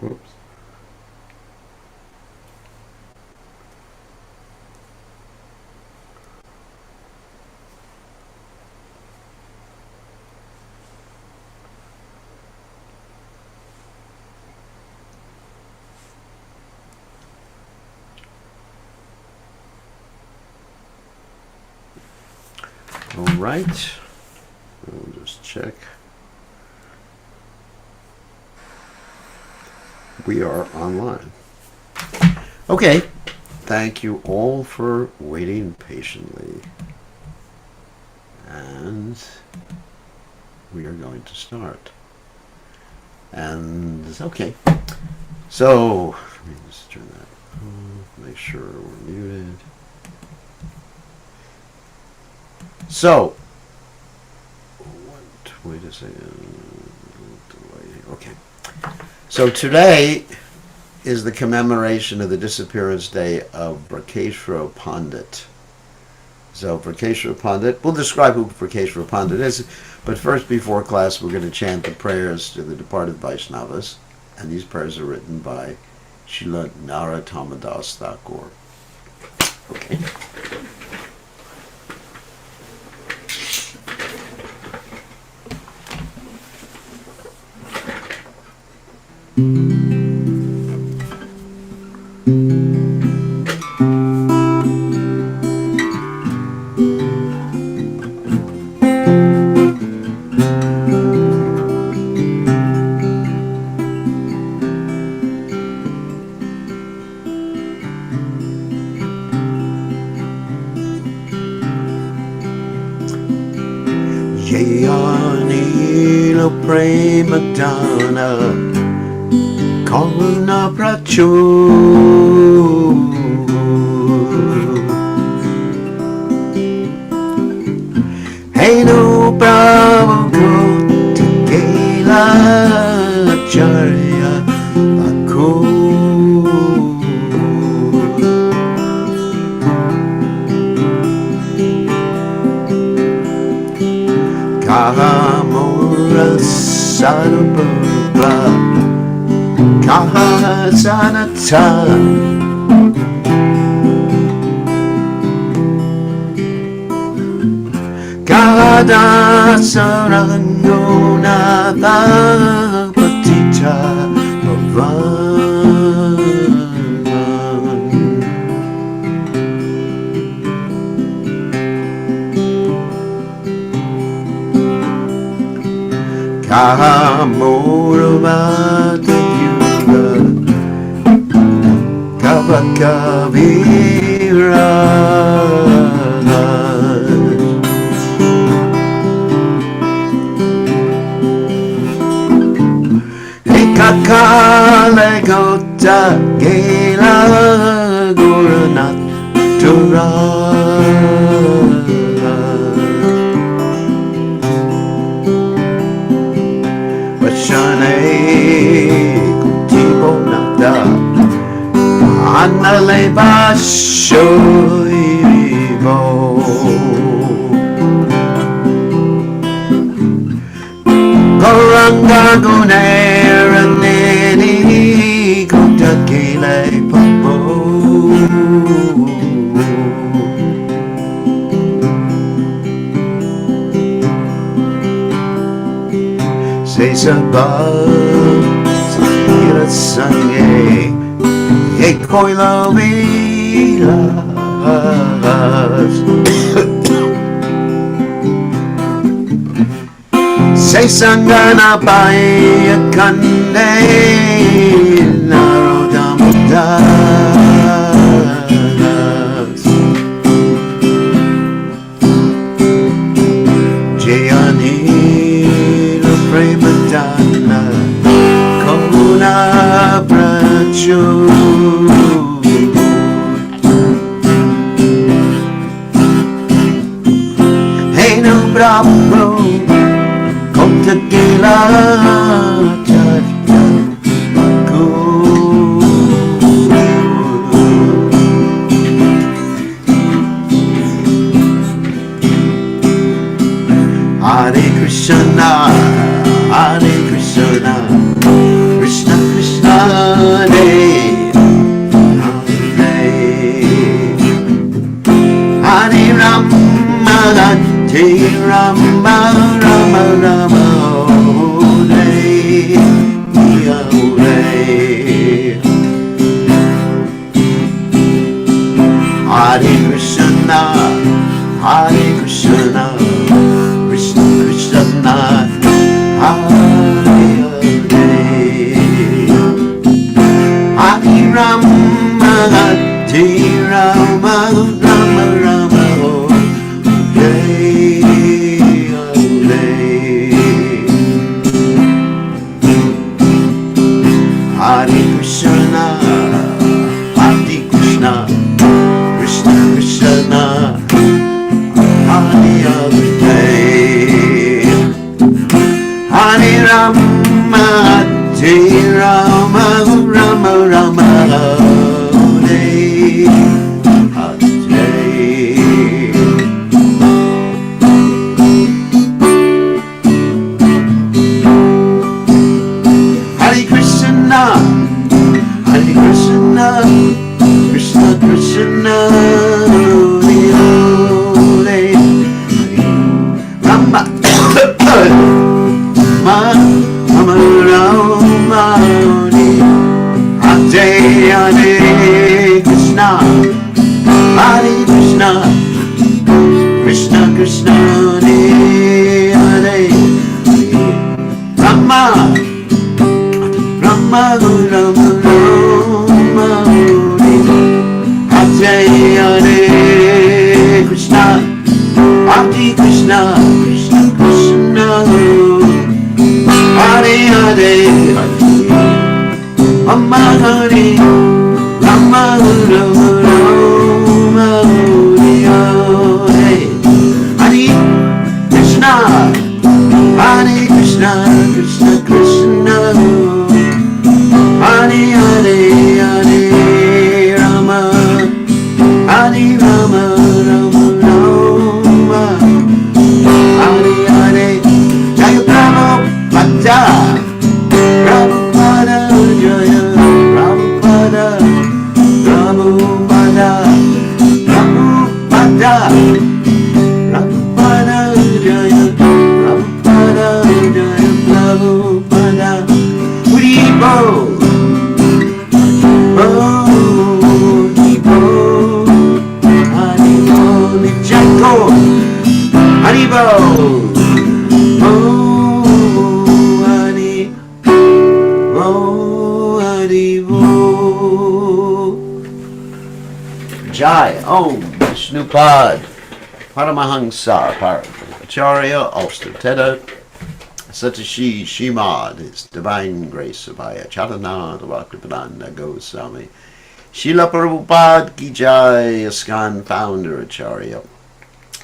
Oops. All right. We'll just check. We are online. Okay. Thank you all for waiting patiently. And we are going to start. And okay. So, let me just turn that on, make sure we're muted. So, wait a second. Okay. So today is the commemoration of the disappearance day of Bkgoswami Pandit. So Bkgoswami Pandit, we'll describe who Bkgoswami Pandit is, but first before class we're going to chant the prayers to the departed Vaishnavas, and these prayers are written by Srila Narottam Das Thakur. Okay. Jayani Premadana Karuna Prachu Henu Prabhu Tekela Charya Aku Kahamura Sarupura Kahasanata Kahada Sarangona Patita Bhavan Kahamurvata Yuga Kavakavira Ekakale Gota Gela Guranath Tura Vachane Kutibo Nada Anale Bashoivo Goranga Gunera Nini Kutakile Papo Say Sabah Sira Sange Ekoilo Vilas Say Sangana Baya Kande Narodamadas Jayani Premadana Karuna Prachu Henu Brahmo Kontakila Charya Aku Hare Krishna Hare Krishna Krishna Krishna Rama, Hare Rama, Rama Rama, Hare Hare Krishna, Hare Krishna, Krishna Krishna, Hare Hare, Hare Rama, Hare Rama, Rama Rama, Hare Hare. Hare Krishna, Hare Krishna, Krishna Krishna, Hare Hare, Rama, Rama Rama, Hare Hare Krishna, Hare Krishna, Krishna Krishna, Hare Hare, Rama, Rama Rama Rama, Hare Hare Krishna, Hare Krishna, Krishna Krishna, Hare Hare, Rama Hare, Rama Rama Rama, Hare Hare, Hare Krishna, Hare Krishna, Krishna Krishna, Hare Hare, Hare Rama, Hare Rama, Rama Rama, Hare Hare, Jaya Prabhupada, Prabhupada, Jaya Prabhupada, Prabhupada, Prabhupada, Prabhupada, Jaya Prabhupada, Jaya Prabhupada, Haribo, Haribo, Haribo, Nijanko, Haribo, Haribo. Jai Om Vishnupad Paramahansa Acharya Austateta Satashi Shimad, His Divine Grace Abhaya Caitanya Bhaktivedanta Goswami Srila Prabhupada Ki Jai, ISKCON Founder Acharya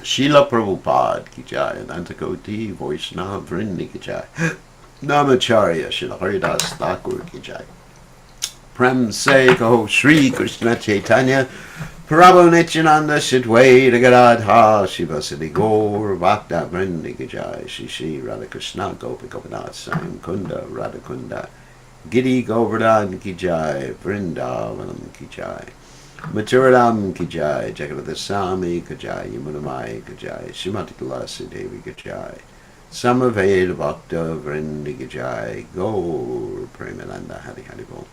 Srila Prabhupada Ki Jai, Anantakoti Vaishnava Vrindi Ki Jai, Namacharya Srila Haridas Thakur Ki Jai. Prem Se Kaho Shri Krishna Caitanya Prabhu Nityananda Shidwaita Gadadha Shiva Siddhi Gaur Bhakta Vrindi Ki Jai, Shri Shri Radha Krishna Gopi Gopinath Sam Kunda Radha Kunda Giri Govardhan Ki Jai, Vrindavanam Ki Jai, Mathuradam Ki Jai, Jagadadha Swami Ki Jai, Yamunamai Ki Jai, Srimati Tulasi Devi Ki Jai, Samaveda Bhakta Vrindi Ki Jai, Gaur Premananda Hari Hari Bol.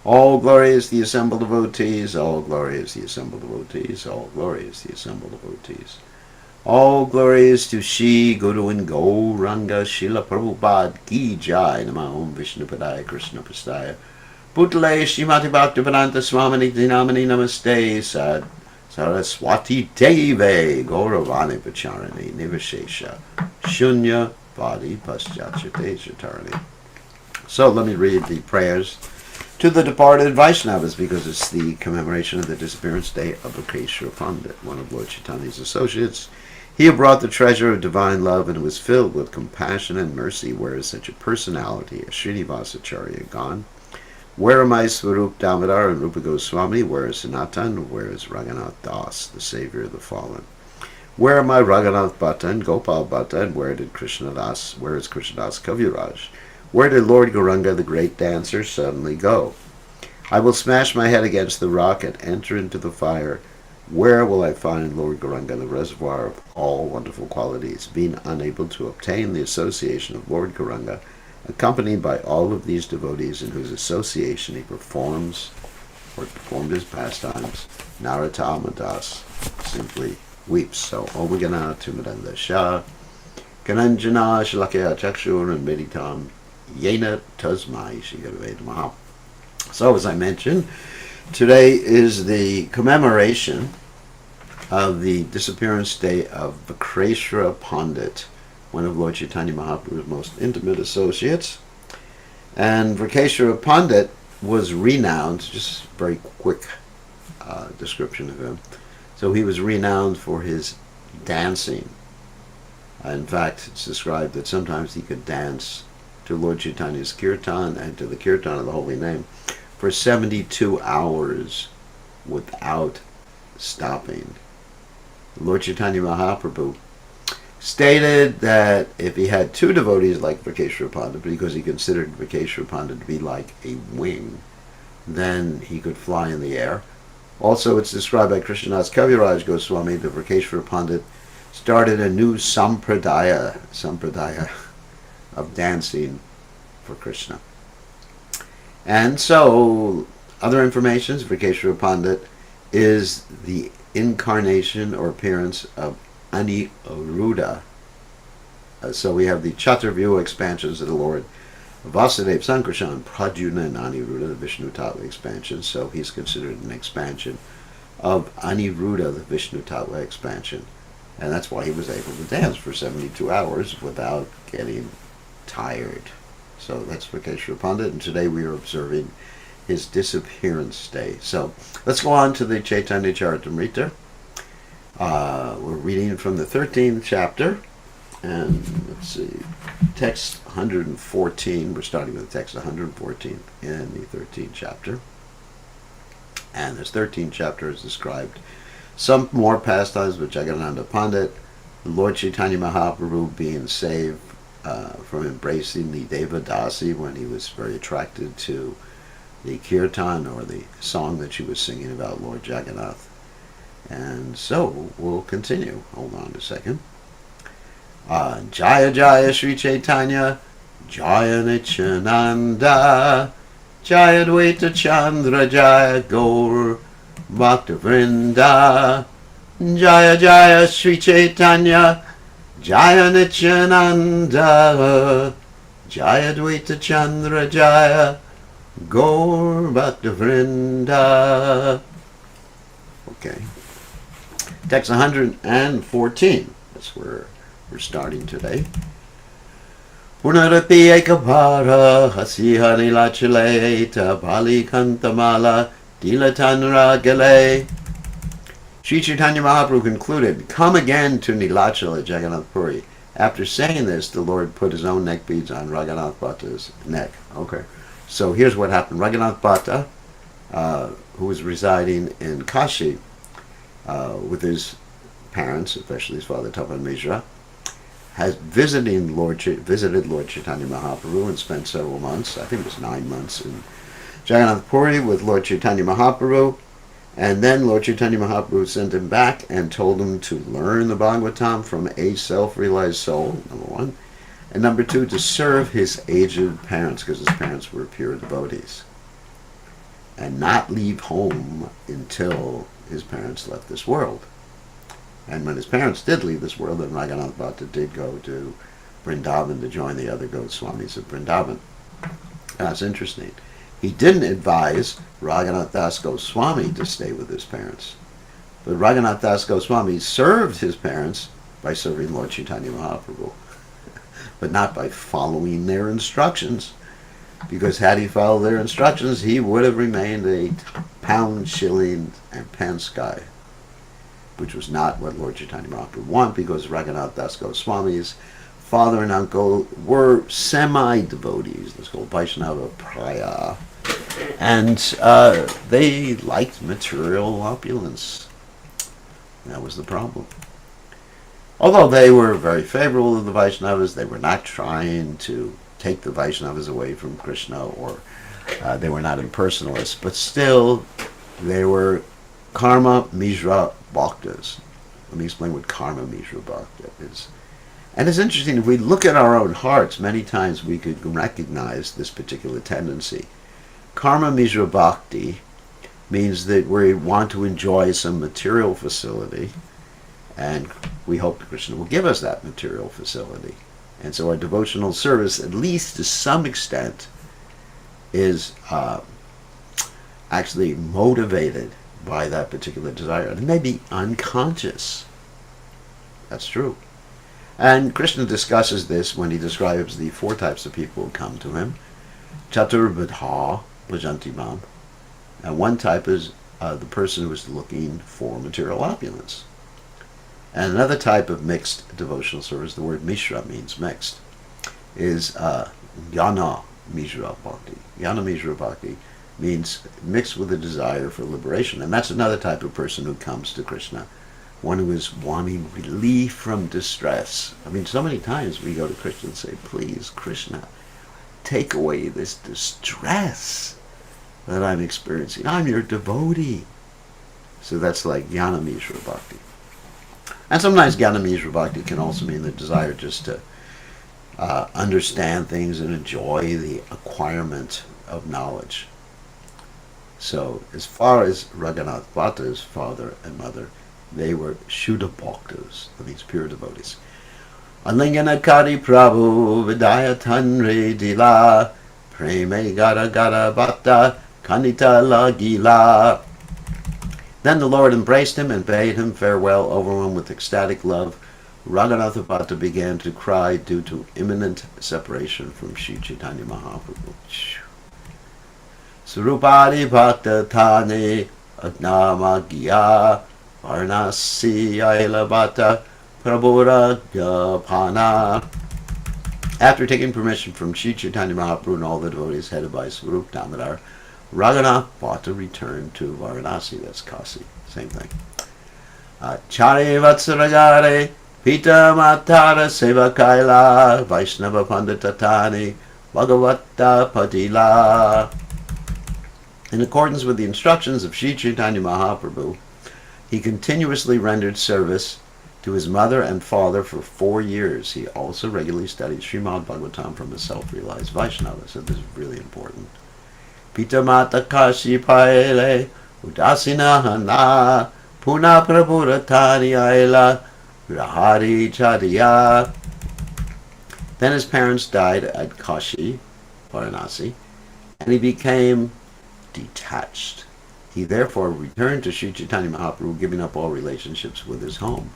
All glory is the assembled devotees, all glory is the assembled devotees, all glory is the assembled devotees. All glory is to Shri Guru and Gauranga Srila Prabhupada Ki Jai, Namah Om Vishnupadaya Krishna Pastaya Putale Srimati Bhaktivedanta Swami Dinamani Namaste Sad Saraswati Deve Gauravani Pacharani Nivashesha Shunya Vadi Paschachate Chatarani. So let me read the prayers to the departed Vaishnavas, because it's the commemoration of the disappearance day of Bhakeshwar Pandit, one of Lord Chaitanya's associates. He had brought the treasure of divine love and was filled with compassion and mercy. Where is such a personality as Srinivasacharya gone? Where are my Swarup Damodar and Rupa Goswami? Where is Sanatan? Where is Raghunath Das, the savior of the fallen? Where are my Raghunath Bhatta and Gopal Bhatta? And where is Krishnadas Kaviraj? Where did Lord Gauranga, the great dancer, suddenly go? I will smash my head against the rock and enter into the fire. Where will I find Lord Gauranga, the reservoir of all wonderful qualities? Being unable to obtain the association of Lord Gauranga, accompanied by all of these devotees in whose association he performed his pastimes, Narottama Das simply weeps. So, Om Gana Tumadanda Shah, Kananjana Shalakya Chakshur and Meditam Yena Tasmai Shigarveda Maha. So, as I mentioned, today is the commemoration of the disappearance day of Bkgoswami Pandit, one of Lord Chaitanya Mahaprabhu's most intimate associates. And Bkgoswami Pandit was renowned, just a very quick description of him. So he was renowned for his dancing. In fact, it's described that sometimes he could dance to Lord Chaitanya's kirtan and to the kirtan of the Holy Name for 72 hours without stopping. Lord Chaitanya Mahaprabhu stated that if he had two devotees like Bkgoswami Pandit, because he considered Bkgoswami Pandit to be like a wing, then he could fly in the air. Also, it's described by Krishnadas Kaviraj Goswami that Bkgoswami Pandit started a new sampradaya of dancing for Krishna. And so, other information, Bkgoswami Pandit is the incarnation or appearance of Aniruddha. So we have the Chaturvyuha expansions of the Lord Vasudev, Sankarshan, Pradyumna, and Aniruddha, the Vishnu Tattva expansion. So he's considered an expansion of Aniruddha, the Vishnu Tattva expansion. And that's why he was able to dance for 72 hours without getting tired. So that's Bkgoswami Pandit, and today we are observing his disappearance day. So let's go on to the Caitanya Caritamrta. We're reading from the 13th chapter, and let's see, text 114. We're starting with text 114 in the 13th chapter. And this 13th chapter is described some more pastimes with Jagannatha Pandit, Lord Chaitanya Mahaprabhu being saved from embracing the Devadasi when he was very attracted to the kirtan, or the song that she was singing about Lord Jagannath. And so we'll continue. Hold on a second. Jaya Jaya Sri Chaitanya, Jaya Nityananda, Jaya Dvaita Chandra, Jaya Gaur Bhakta Vrinda, Jaya Jaya Sri Chaitanya, Jaya Nityananda, Jaya Dvaita Chandra, Jaya Gaur Bhakta Vrinda. Okay. Text 114. That's where we're starting today. Punarapi ekabhara hasiha nilachale bali kantamala dilatanra gale. Sri Chaitanya Mahaprabhu concluded, "Come again to Nilachala Jagannath Puri." After saying this, the Lord put his own neck beads on Raghunath Bhatta's neck. Okay. So here's what happened. Raghunath Bhatta, who was residing in Kashi with his parents, especially his father Tapan Mishra, has visited Lord Chaitanya Mahaprabhu and spent several months, I think it was 9 months, in Jagannath Puri with Lord Chaitanya Mahaprabhu. And then Lord Chaitanya Mahaprabhu sent him back and told him to learn the Bhagavatam from a self-realized soul, number one. And number two, to serve his aged parents, because his parents were pure devotees. And not leave home until his parents left this world. And when his parents did leave this world, then Raghunath Bhatta did go to Vrindavan to join the other Goswamis of Vrindavan. That's interesting. He didn't advise Raghunath Das Goswami to stay with his parents. But Raghunath Das Goswami served his parents by serving Lord Chaitanya Mahaprabhu, but not by following their instructions. Because had he followed their instructions, he would have remained a pound, shilling, and pence guy, which was not what Lord Chaitanya Mahaprabhu wanted, because Raghunath Das Goswami's father and uncle were semi-devotees. That's called Vaishnava Praya. And they liked material opulence. That was the problem. Although they were very favorable to the Vaishnavas, they were not trying to take the Vaishnavas away from Krishna, or they were not impersonalists, but still they were Karma Mishra Bhaktas. Let me explain what Karma Mishra Bhakta is. And it's interesting, if we look at our own hearts, many times we could recognize this particular tendency. Karma Mishra Bhakti means that we want to enjoy some material facility, and we hope Krishna will give us that material facility. And so our devotional service, at least to some extent, is actually motivated by that particular desire. It may be unconscious. That's true. And Krishna discusses this when he describes the four types of people who come to him. Chaturbadha bhajanti mam. And one type is the person who is looking for material opulence. And another type of mixed devotional service, the word mishra means mixed, is jnana mishra bhakti. Jnana mishra bhakti means mixed with a desire for liberation. And that's another type of person who comes to Krishna, one who is wanting relief from distress. I mean, so many times we go to Krishna and say, please, Krishna, take away this distress that I'm experiencing. I'm your devotee. So that's like Jnana Mishra Bhakti. And sometimes Jnana Mishra Bhakti can also mean the desire just to understand things and enjoy the acquirement of knowledge. So as far as Raghunath Bhatta's father and mother, they were Shuddha Bhaktas, that means pure devotees. Alingana Kari Prabhu Vidaya Tanre Dila Preme Gara Gara Bhatta Kanita Lagila. Then the Lord embraced him and bade him farewell, overwhelmed with ecstatic love. Raghunatha Bhatta began to cry due to imminent separation from Sri Caitanya Mahaprabhu. Surupadi Bhakta Tane Agnamagya Varnasi Aila Bhatta Prabhura Gapana. After taking permission from Sri Caitanya Mahaprabhu and all the devotees headed by Swarup Damodar, Raghunath Bhatta returned to Varanasi, that's Kasi, same thing. Chari Vatsaragare Pita Matara Seva Kaila Vaishnava Panditatani Bhagavata Padila. In accordance with the instructions of Sri Chaitanya Mahaprabhu, he continuously rendered service to his mother and father for 4 years. He also regularly studied Srimad Bhagavatam from a self-realized Vaishnava, so this is really important. Pita Mata Kashi Paile Udasina Hana Puna Prabhuratani Aila Rahari Chadiya. Then his parents died at Kashi, Varanasi, and he became detached. He therefore returned to Sri Chaitanya Mahaprabhu, giving up all relationships with his home.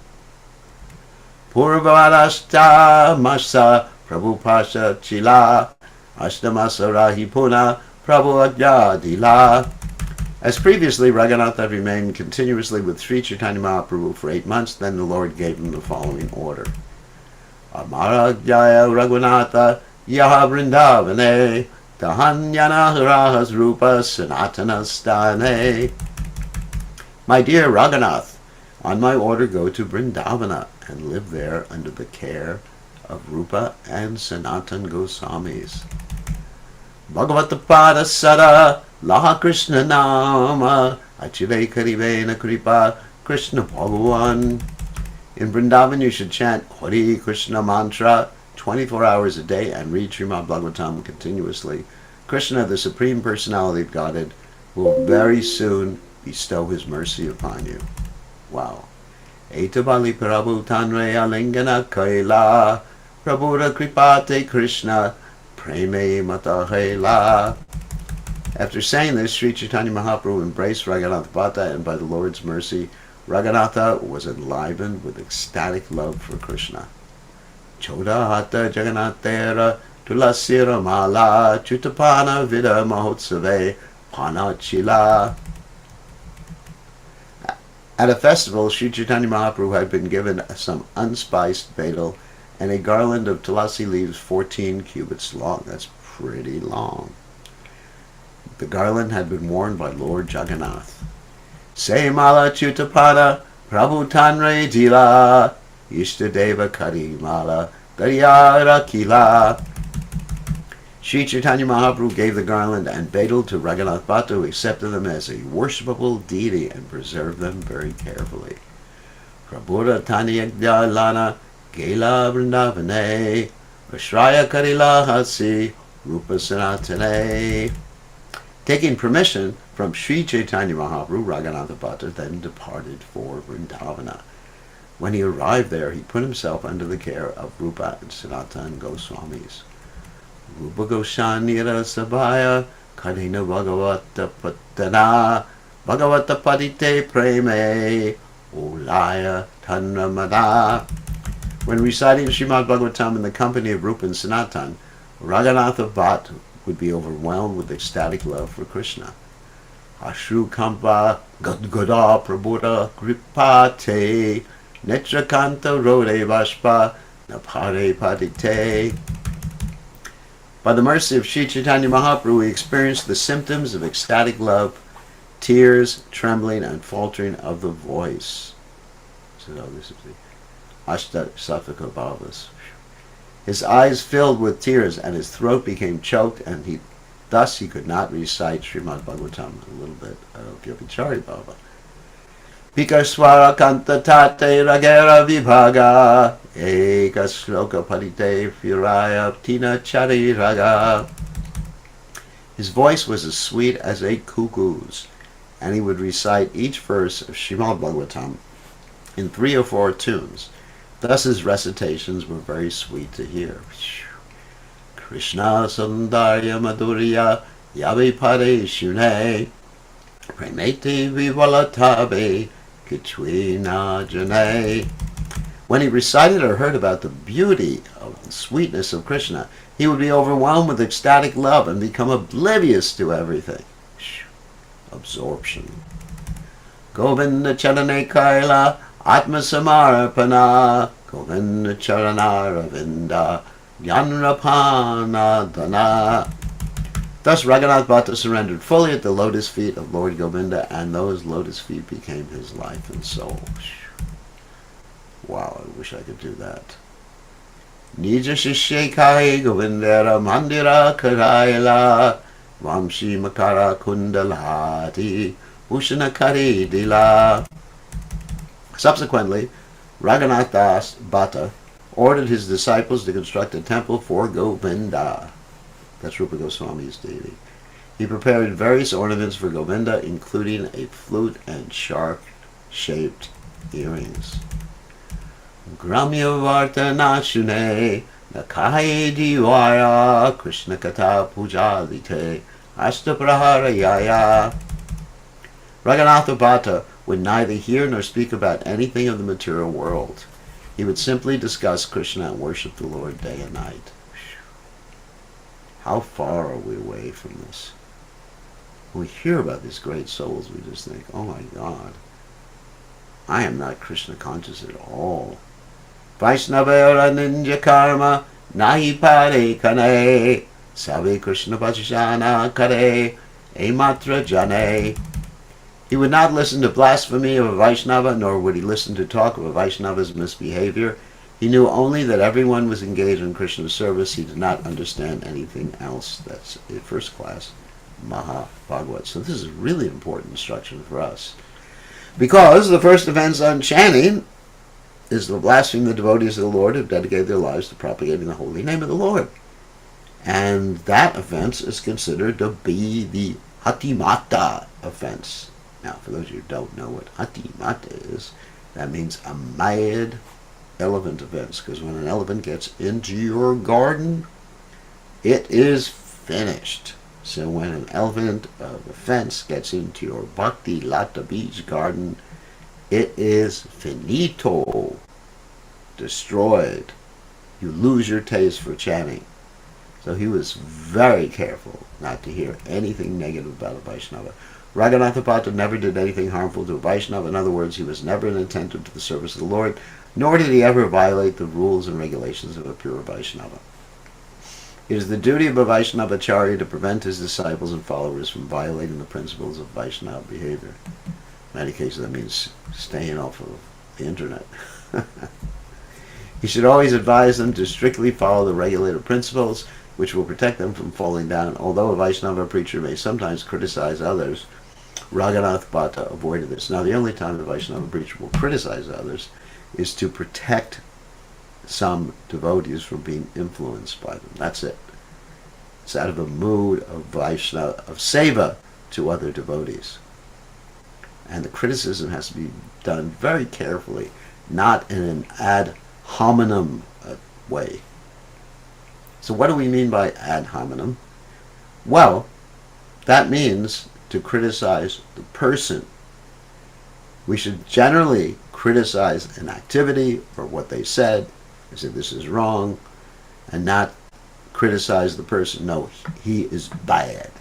Purvarashta Masa Prabhu Pasha Chila Ashtamasa Rahi Puna Prabhu Ajadila. As previously, Raghunatha remained continuously with Sri Chaitanya Mahaprabhu for 8 months. Then the Lord gave him the following order. Amara Jaya Raghunatha Yaha Vrindavane Tahanyana Rahas Rupa Sanatana Stane. My dear Raghunath, on my order go to Vrindavana and live there under the care of Rupa and Sanatan Goswamis. Bhagavata Pada Sada Laha Krishna Nama Achile Karivena Kripa Krishna Bhagavan. In Vrindavan you should chant Hari Krishna mantra 24 hours a day and read Srimad Bhagavatam continuously. Krishna, the Supreme Personality of Godhead, will very soon bestow his mercy upon you. Wow. Etabali Prabhu Tanre Alingana Kaila Prabhura Kripate Krishna Preme Matahela. After saying this, Sri Chaitanya Mahaprabhu embraced Raghunatha Bhatta, and by the Lord's mercy, Raghunatha was enlivened with ecstatic love for Krishna. Chodahata Jagannatera Tulasira Mala Chutapana Vida Mahotsave Panachila. At a festival, Sri Chaitanya Mahaprabhu had been given some unspiced betel and a garland of tulasi leaves 14 cubits long. That's pretty long. The garland had been worn by Lord Jagannath. Se mala chutapada Prabhu Tanre Dila Ishtadeva Kari Mala Garyara Kila. Sri Chaitanya Mahaprabhu gave the garland and betel to Raghunath Bhatta, who accepted them as a worshipable deity and preserved them very carefully. Prabhura Tanyagya Lana Gela Vrindavane Ashraya Karila Hasi Rupa Sanatane. Taking permission from Sri Chaitanya Mahaprabhu, Raghunatha Bhatta then departed for Vrindavana. When he arrived there, he put himself under the care of Rupa and Sanatan Goswamis. Rupa Goshanira Sabhaya Kadina Bhagavata Patana Bhagavata Padite Preme Ulaya Tanramada. When reciting Srimad Bhagavatam in the company of Rupa and Sanatan, Raghunath Bhatt would be overwhelmed with ecstatic love for Krishna. Ashru Kampa Gadgada Prabhuta Kripate Netrakanta Rode Vashpa Napare Padite. By the mercy of Sri Caitanya Mahaprabhu, we experienced the symptoms of ecstatic love, tears, trembling, and faltering of the voice. So this is the Ashta Sattva Bhavas. His eyes filled with tears, and his throat became choked, and thus he could not recite Srimad Bhagavatam, a little bit of Yogichari Bhava. Pikaswara kantatate ragera vibhaga eka sloka padite firaya tina chari raga. His voice was as sweet as a cuckoo's, and he would recite each verse of Srimad Bhagavatam in 3 or 4 tunes. Thus his recitations were very sweet to hear. Krishna Sundarya Madhurya Yavi Pare Shune Premeti Vivalatabe Kichwina Jane. When he recited or heard about the beauty of the sweetness of Krishna, he would be overwhelmed with ecstatic love and become oblivious to everything. Absorption. Govinda Charane Kaila Atma Samarapana Govinda Charana Ravinda Yanrapana Dana. Thus Raghunath Bhatta surrendered fully at the lotus feet of Lord Govinda, and those lotus feet became his life and soul. Wow, I wish I could do that. Nija Shishekai Govindera Mandira Karaila Vamshi Makara Kundalati Ushanakari Dila. Subsequently, Raghunath Das Bhatta ordered his disciples to construct a temple for Govinda. That's Rupa Goswami's deity. He prepared various ornaments for Govinda, including a flute and shark-shaped earrings. Gramya Vartana Shune Nakai Diwaya Krishna Kata Pujalite Ashtaprahara Yaya. Raghunath Bhatta would neither hear nor speak about anything of the material world. He would simply discuss Krishna and worship the Lord day and night. How far are we away from this? When we hear about these great souls, we just think, oh my God, I am not Krishna conscious at all. Vaishnavara ninja karma nahi pare kane sabe Krishna bhajana kare ematra jane. He would not listen to blasphemy of a Vaishnava, nor would he listen to talk of a Vaishnava's misbehavior. He knew only that everyone was engaged in Krishna's service. He did not understand anything else. That's a first class Maha Bhagavat. So this is really important instruction for us. Because the first offense on chanting is the blaspheming the devotees of the Lord who have dedicated their lives to propagating the holy name of the Lord. And that offense is considered to be the Hatimata offense. Now, for those of you who don't know what Hatimata is, that means a mad elephant offense. Because when an elephant gets into your garden, it is finished. So when an elephant of offense gets into your Bhakti Lata Beach garden, it is finito, destroyed. You lose your taste for chanting. So he was very careful not to hear anything negative about a Vaishnava. Raghunath Bhatta never did anything harmful to a Vaishnava. In other words, he was never inattentive to the service of the Lord, nor did he ever violate the rules and regulations of a pure Vaishnava. It is the duty of a Vaishnavacharya to prevent his disciples and followers from violating the principles of Vaishnava behavior. In many cases, that means staying off of the internet. He should always advise them to strictly follow the regulated principles, which will protect them from falling down. Although a Vaishnava preacher may sometimes criticize others, Raghunath Bhatta avoided this. Now, the only time a Vaishnava preacher will criticize others is to protect some devotees from being influenced by them. That's it. It's out of a mood of Vaishnava, of seva to other devotees. And the criticism has to be done very carefully, not in an ad hominem way. So what do we mean by ad hominem? Well, That means to criticize the person. We should generally criticize an activity or what they said and say this is wrong, and not criticize the person. No, he is bad,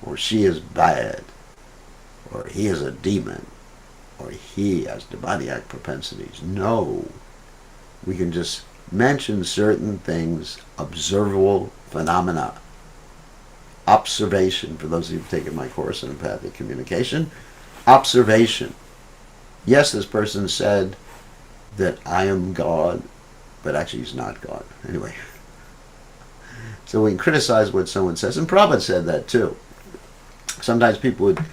or she is bad, or he is a demon, or he has demoniac propensities. No, we can just mention certain things, observable phenomena, observation. For those of you who've taken my course in empathic communication, observation. Yes, this person said that I am God, but actually he's not God. Anyway, so we can criticize what someone says, and Prabhupada said that too. Sometimes people would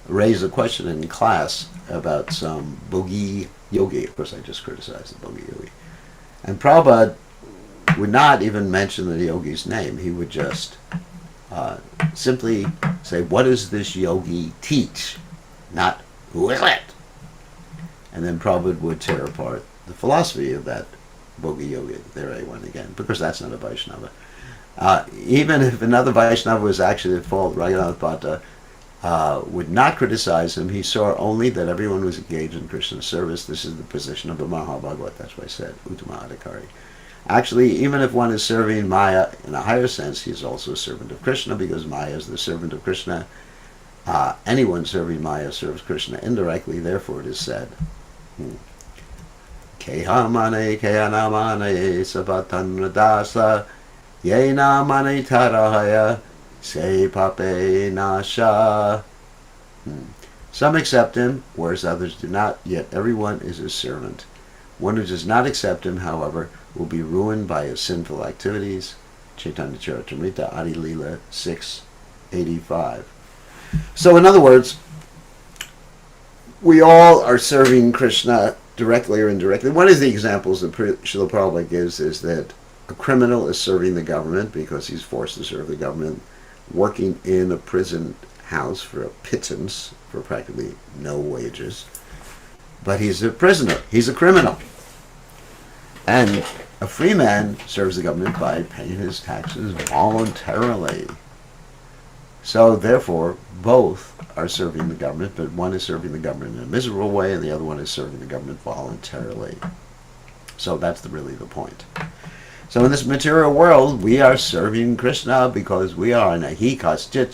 raise a question in class about some bogey yogi. Of course, I just criticized the bogey yogi. And Prabhupada would not even mention the yogi's name. He would just simply say, what does this yogi teach? Not, who is it? And then Prabhupada would tear apart the philosophy of that bogey yogi. There I went again, because that's not a Vaishnava. Even if another Vaishnava was actually at fault, Raghunath Bhatta would not criticize him. He saw only that everyone was engaged in Krishna's service. This is the position of a Mahabhagavat. That's why I said Uttama Adhikari. Actually, even if one is serving Maya in a higher sense, he is also a servant of Krishna, because Maya is the servant of Krishna. Anyone serving Maya serves Krishna indirectly. Therefore, it is said, Kehamane kehanamane sabatanradasa yenamane tarahaya se pape nasha. Some accept him, whereas others do not, yet everyone is his servant. One who does not accept him, however, will be ruined by his sinful activities. Caitanya Caritamrta, Adi Lila 685. So in other words, we all are serving Krishna directly or indirectly. One of the examples that Srila Prabhupada gives is that a criminal is serving the government because he's forced to serve the government, working in a prison house for a pittance, for practically no wages. But he's a prisoner. He's a criminal. And a free man serves the government by paying his taxes voluntarily. So therefore, both are serving the government, but one is serving the government in a miserable way, and the other one is serving the government voluntarily. So that's really the point. So in this material world, we are serving Krishna because we are nahi kaschit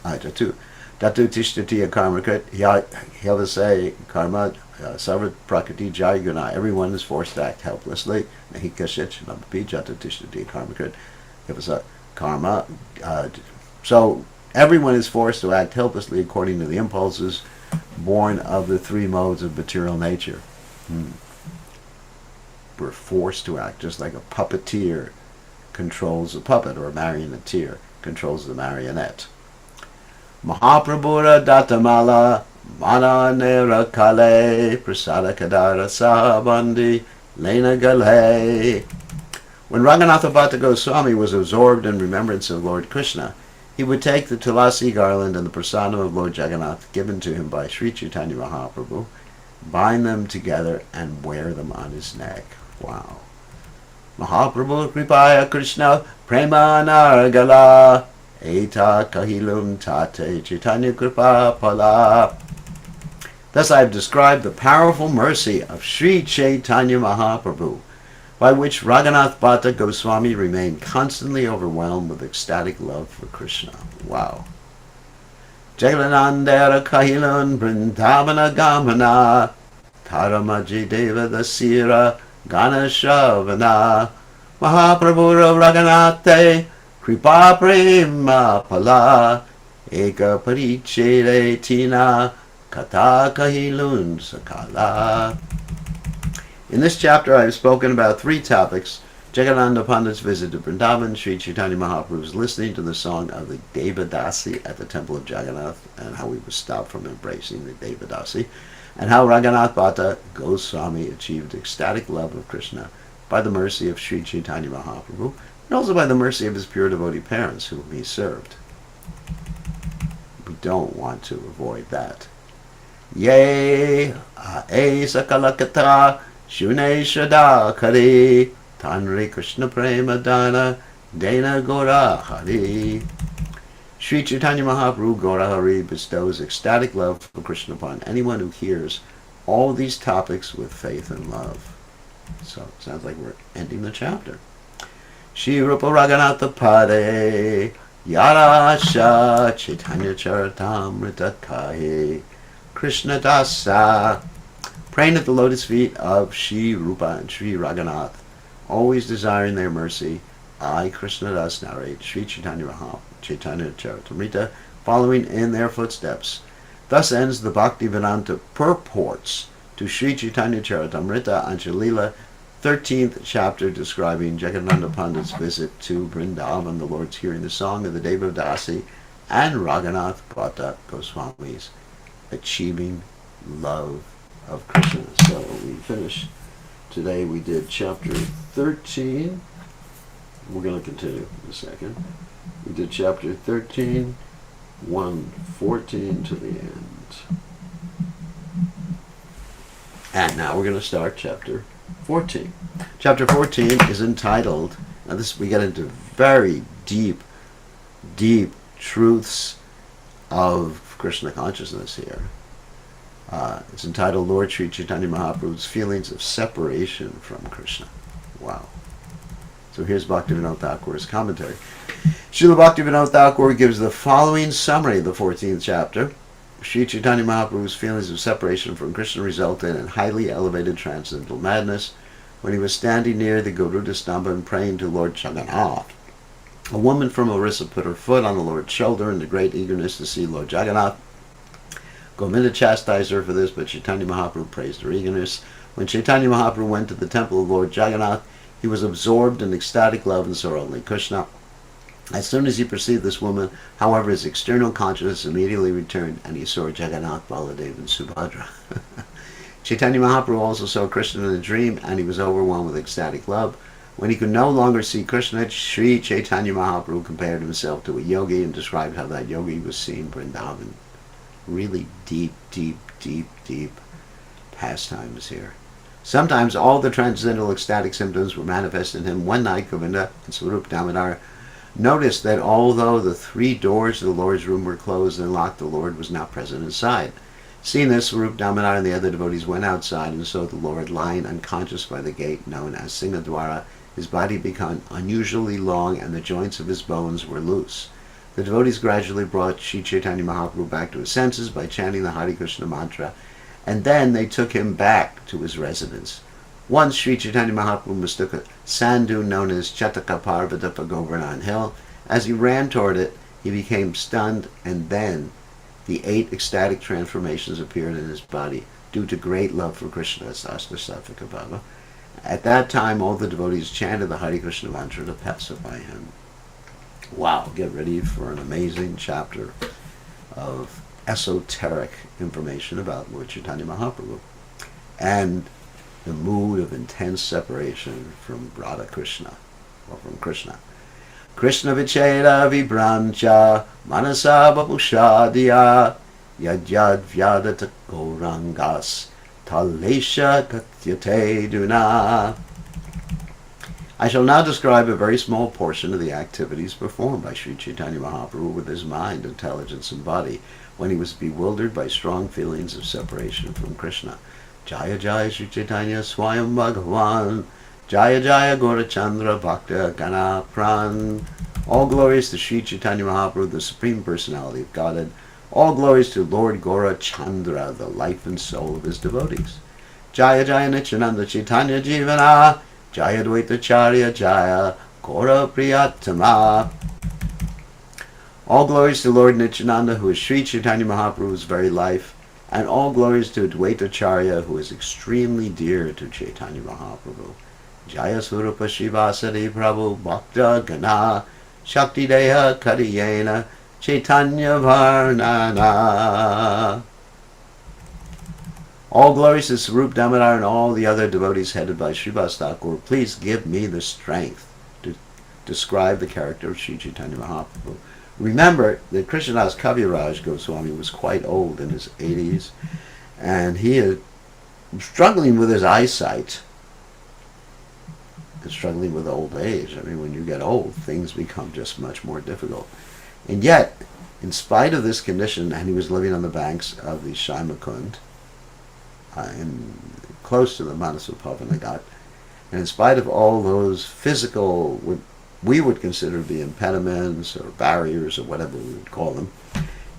datu tishtati karmakrit yavase karma sarvat prakriti jayaguna. Everyone is forced to act helplessly. Nahi kaschit namapi jatu tishtati karmakrit yavase karma. So everyone is forced to act helplessly according to the impulses born of the three modes of material nature. We're forced to act, just like a puppeteer controls a puppet, or a marionneteer controls the marionette. Mahaprabhura datamala mananera kale prasada kadara sabandi lena gale. When Raghunath Bhatta Goswami was absorbed in remembrance of Lord Krishna, he would take the tulasi garland and the prasadam of Lord Jagannath given to him by Sri Caitanya Mahaprabhu, bind them together and wear them on his neck. Wow. Mahaprabhu Kripaya Krishna Prema Nargala Eta Kahilum Tate Chaitanya Kripa Pala. Thus I have described the powerful mercy of Sri Caitanya Mahaprabhu, by which Raghunath Bhatta Goswami remained constantly overwhelmed with ecstatic love for Krishna. Wow. Jaganandara Kahilun Vrindavana Gamana Taramaji Deva Dasira Ganashavana Mahaprabhura Raghunathe Kripa Prema Pala Eka Parichede Tina Kata Kahilun Sakala. In this chapter I have spoken about three topics: Jagadananda Pandit's visit to Vrindavan, Sri Chaitanya Mahaprabhu's listening to the song of the Devadasi at the temple of Jagannath, and how he was stopped from embracing the Devadasi, and how Raghunath Bhatta Goswami achieved ecstatic love of Krishna by the mercy of Sri Chaitanya Mahaprabhu, and also by the mercy of his pure devotee parents whom he served. We don't want to avoid that. Ye ae sakalakata shune shada kari Tanri Krishna Prema Dana Dana Gora Hari. Sri Chaitanya Mahaprabhu Gaurahari bestows ecstatic love for Krishna upon anyone who hears all these topics with faith and love. So it sounds like we're ending the chapter. Shri Rupa Raghunatha Pade Yarasha Chaitanya Charitamrta Kahe Krishna Dasa. Praying at the lotus feet of Shri Rupa and Shri Raghunath, always desiring their mercy, I, Krishna Das, narrate Sri Chaitanya Mahaprabhu, Chaitanya Charitamrta, following in their footsteps. Thus ends the Bhaktivedanta purports to Sri Chaitanya Charitamrta, Antya Lila, 13th chapter, describing Jagadananda Pandit's visit to Vrindavan, the Lord's hearing the song of the Devadasi, and Raghunath Bhatta Goswami's achieving love of Krishna. So we finished today. We did chapter 13. We're going to continue in a second. We did chapter 13, 1:14 to the end. And now we're going to start chapter 14. Chapter 14 is entitled, now this we get into very deep truths of Krishna consciousness here. It's entitled Lord Sri Chaitanya Mahaprabhu's feelings of separation from Krishna. Wow. So here's Bhaktivinoda Thakur's commentary. Srila Bhaktivinoda Thakur gives the following summary of the 14th chapter. Sri Chaitanya Mahaprabhu's feelings of separation from Krishna resulted in highly elevated transcendental madness when he was standing near the Garuda Stamba and praying to Lord Jagannath. A woman from Orissa put her foot on the Lord's shoulder in the great eagerness to see Lord Jagannath. Govinda chastised her for this, but Chaitanya Mahaprabhu praised her eagerness. When Chaitanya Mahaprabhu went to the temple of Lord Jagannath, he was absorbed in ecstatic love and saw only Krishna. As soon as he perceived this woman, however, his external consciousness immediately returned, and he saw Jagannath, Baladev, and Subhadra. Chaitanya Mahaprabhu also saw Krishna in a dream, and he was overwhelmed with ecstatic love. When he could no longer see Krishna, Sri Chaitanya Mahaprabhu compared himself to a yogi and described how that yogi was seeing Vrindavan. Really deep pastimes here. Sometimes all the transcendental ecstatic symptoms were manifest in him. One night, Govinda and Swarup Damodar noticed that although the 3 doors of the Lord's room were closed and locked, the Lord was not present inside. Seeing this, Swarup Damodar and the other devotees went outside and saw the Lord lying unconscious by the gate known as Singadwara. His body became unusually long and the joints of his bones were loose. The devotees gradually brought Sri Chaitanya Mahaprabhu back to his senses by chanting the Hare Krishna mantra, and then they took him back to his residence. Once Sri Chaitanya Mahaprabhu mistook a sand dune known as Chataka Parvata for Govardhan Hill. As he ran toward it, he became stunned, and then the 8 ecstatic transformations appeared in his body due to great love for Krishna. That's Ashtasattvika Bhava. At that time, all the devotees chanted the Hare Krishna mantra to pacify him. Wow, get ready for an amazing chapter of esoteric information about Lord Chaitanya Mahaprabhu and the mood of intense separation from Radha Krishna, or from Krishna. Krishna vicheda vibrancha manasa babushadiya yadyad vyadata gaurangas talesha katyate duna. I shall now describe a very small portion of the activities performed by Sri Chaitanya Mahaprabhu with his mind, intelligence, and body when he was bewildered by strong feelings of separation from Krishna. Jaya Jaya Sri Chaitanya Swayam Bhagavan, Jaya Jaya Gaurachandra Bhakta Gana Pran. All glories to Sri Chaitanya Mahaprabhu, the Supreme Personality of Godhead. All glories to Lord Gaurachandra, the life and soul of his devotees. Jaya Jaya Nityananda Chaitanya Jivana, Jaya Dvaita Charya Jaya Gaura Priyatama. All glories to Lord Nityananda, who is Sri Chaitanya Mahaprabhu's very life, and all glories to Dvaita Charya, who is extremely dear to Chaitanya Mahaprabhu. Jaya Swarupa Shivasari Prabhu Bhakta Gana Shakti Deha Kariyena Chaitanya Varnana. All glories to Swarup Damodar and all the other devotees headed by Srivas Thakur. Please give me the strength to describe the character of Sri Chaitanya Mahaprabhu. Remember that Krishnadas Kaviraj Goswami was quite old, in his 80s, and he is struggling with his eyesight and struggling with old age. I mean, when you get old, things become just much more difficult. And yet, in spite of this condition, and he was living on the banks of the Shaimakund, close to the Manasupavanagat, and in spite of all those physical, what we would consider to be impediments or barriers or whatever we would call them,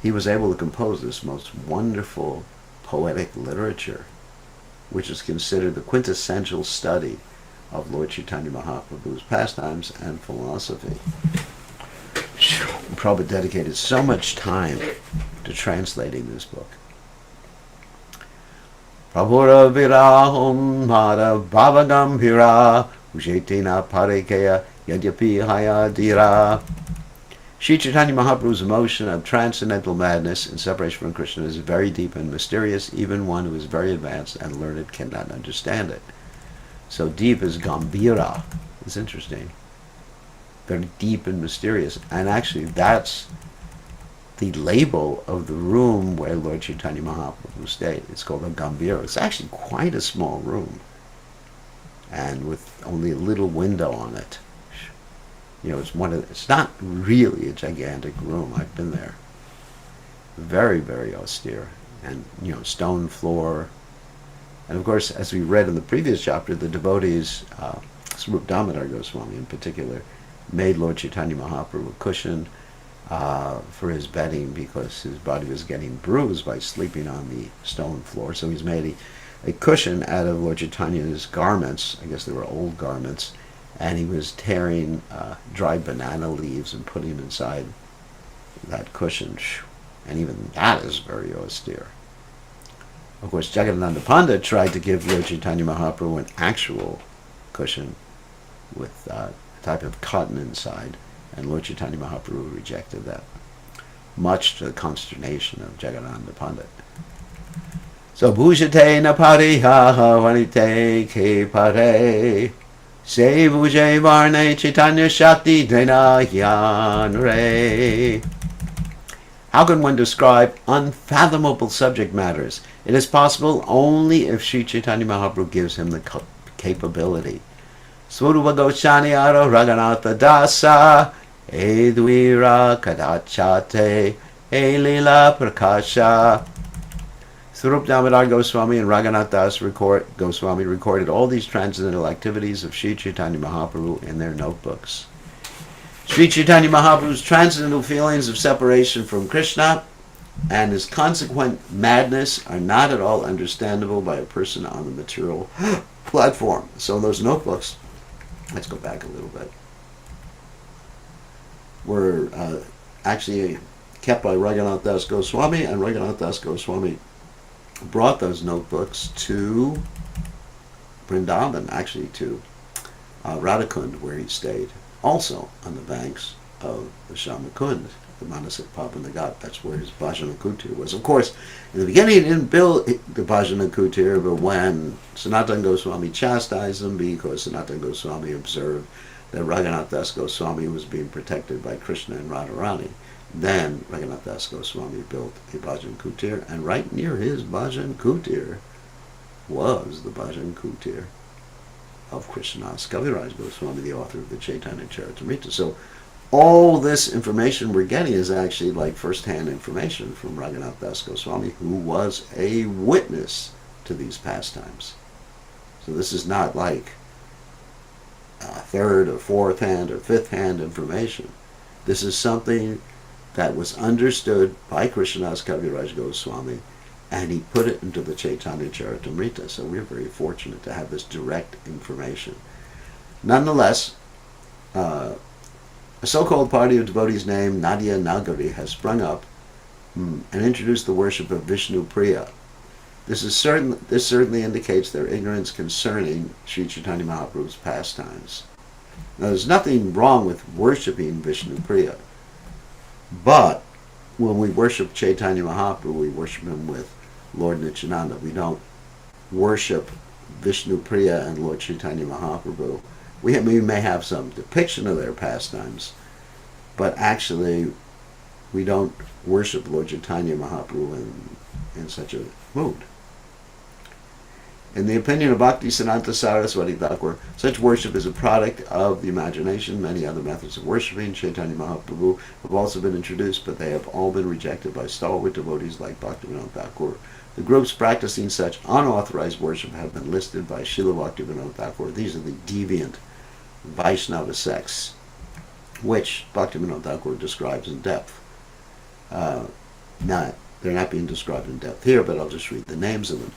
he was able to compose this most wonderful poetic literature, which is considered the quintessential study of Lord Chaitanya Mahaprabhu's pastimes and philosophy. Prabhupada dedicated so much time to translating this book. Prabhura virahum mara bhavagam vira ujetina parikeya yadyapi hayadira. Sri Chaitanya Mahaprabhu's emotion of transcendental madness and separation from Krishna is very deep and mysterious. Even one who is very advanced and learned cannot understand it. So deep is Gambhira. It's interesting. Very deep and mysterious. And actually that's the label of the room where Lord Chaitanya Mahaprabhu stayed. It's called a Gambhira. It's actually quite a small room, and with only a little window on it. You know, it's not really a gigantic room. I've been there. Very, very austere. And, you know, stone floor. And of course, as we read in the previous chapter, the devotees, Swarup Damodar Goswami in particular, made Lord Chaitanya Mahaprabhu a cushion for his bedding because his body was getting bruised by sleeping on the stone floor. So he's made a cushion out of Lord Chaitanya's garments. I guess they were old garments. And he was tearing dried banana leaves and putting them inside that cushion. And even that is very austere. Of course, Jagadananda Pandit tried to give Lord Chaitanya Mahaprabhu an actual cushion with a type of cotton inside, and Lord Chaitanya Mahaprabhu rejected that, much to the consternation of Jagadananda Pandit. So, bhujate napariha vanite ke pare, se bhuje varne Chaitanya shakti dena yan re. How can one describe unfathomable subject matters? It is possible only if Sri Chaitanya Mahaprabhu gives him the capability. Swarupa Goswami Ara Raghunatha Dasa Edvira Kadachate Lila Prakasha. Swarup Damodar Goswami and Raghunath Das Goswami recorded all these transcendental activities of Sri Chaitanya Mahaprabhu in their notebooks. Sri Chaitanya Mahaprabhu's transcendental feelings of separation from Krishna and his consequent madness are not at all understandable by a person on the material platform. So those notebooks, let's go back a little bit, were actually kept by Raghunath Das Goswami, and Raghunath Das Goswami brought those notebooks to Vrindavan, actually to Radhakund, where he stayed, also on the banks of the Shamakund, the Manasupavanagat. That's where his Bhajana Kutir was. Of course, in the beginning he didn't build the Bhajana Kutir, but when Sanatana Goswami chastised him because Sanatana Goswami observed that Raghunath Das Goswami was being protected by Krishna and Radharani, then Raghunath Das Goswami built a Bhajan Kutir, and right near his Bhajan Kutir was the Bhajan Kutir of Krishnadas Kaviraj Goswami, the author of the Caitanya Caritamrta. So all this information we're getting is actually like first-hand information from Raghunath Das Goswami, who was a witness to these pastimes. So this is not like third or fourth-hand or fifth-hand information. This is something that was understood by Krishnadas Kaviraj Goswami, and he put it into the Caitanya Caritamrta. So we're very fortunate to have this direct information. Nonetheless, a so-called party of devotees named Nadia Nagari has sprung up and introduced the worship of Vishnu Priya. This certainly indicates their ignorance concerning Sri Chaitanya Mahaprabhu's pastimes. Now, there's nothing wrong with worshipping Vishnu Priya, but when we worship Chaitanya Mahaprabhu, we worship him with Lord Nityananda. We don't worship Vishnu Priya and Lord Chaitanya Mahaprabhu. We may have some depiction of their pastimes, but actually we don't worship Lord Chaitanya Mahaprabhu in such a mood. In the opinion of Bhaktisiddhanta Saraswati Thakur, such worship is a product of the imagination. Many other methods of worshiping Chaitanya Mahaprabhu have also been introduced, but they have all been rejected by stalwart devotees like Bhaktivinoda Thakur. The groups practicing such unauthorized worship have been listed by Srila Bhaktivinoda Thakur. These are the deviant Vaishnava sects, which Bhaktivinoda Thakur describes in depth. They're not being described in depth here, but I'll just read the names of them.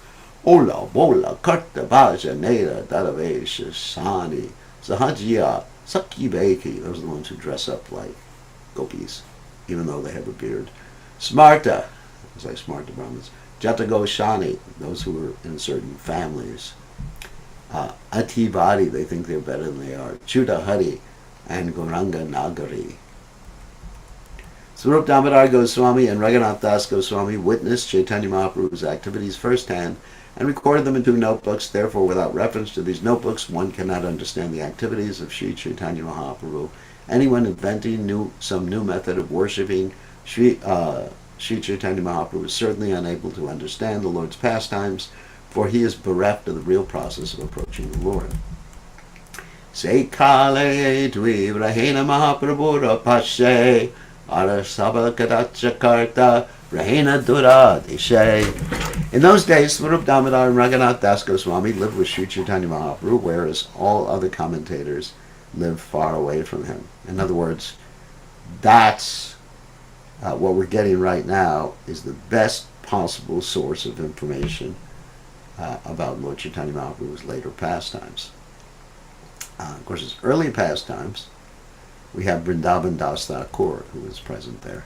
Ola, Bola, Karta, Bhaja, Neda, Dadavesh, Sani, Sahajya, Sakhi Beki. Those are the ones who dress up like gopis, even though they have a beard. Smarta, it's like Smarta Brahmins. Jatagoshani, those who are in certain families. Atibadi, they think they're better than they are. Chudahari and Goranga Nagari. Swarup Damodar Goswami and Raghunath Das Goswami witnessed Chaitanya Mahaprabhu's activities firsthand and recorded them in 2 notebooks. Therefore, without reference to these notebooks, one cannot understand the activities of Sri Chaitanya Mahaprabhu. Anyone inventing some new method of worshipping Sri Chaitanya Mahaprabhu is certainly unable to understand the Lord's pastimes, for he is bereft of the real process of approaching the Lord. Sekale dvi Rahena Mahaprabhu Pashe Arasaba Caitanya Rahena Dura Deshe. In those days, Swarup Damodar and Raghunath Das Goswami lived with Sri Chaitanya Mahaprabhu, whereas all other commentators lived far away from him. In other words, that's what we're getting right now is the best possible source of information about Lord Chaitanya Mahaprabhu's later pastimes. Of course, his early pastimes, we have Vrindavan Das Thakur, who was present there.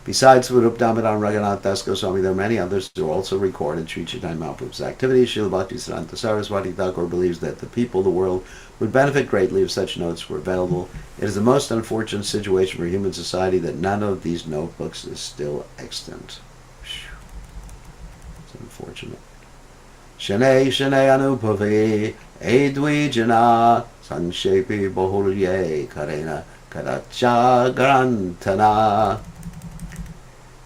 Besides Swarup Damodar and Raghunath Das Goswami, there are many others who also recorded Sri Chaitanya Mahaprabhu's activities. Srila Bhaktisiddhanta Saraswati Thakur believes that the people of the world would benefit greatly if such notes were available. It is the most unfortunate situation for human society that none of these notebooks is still extant. It's unfortunate. Shane Anubhavi Edwijana Sanshepi Bahulye Karena Karacha Garantana.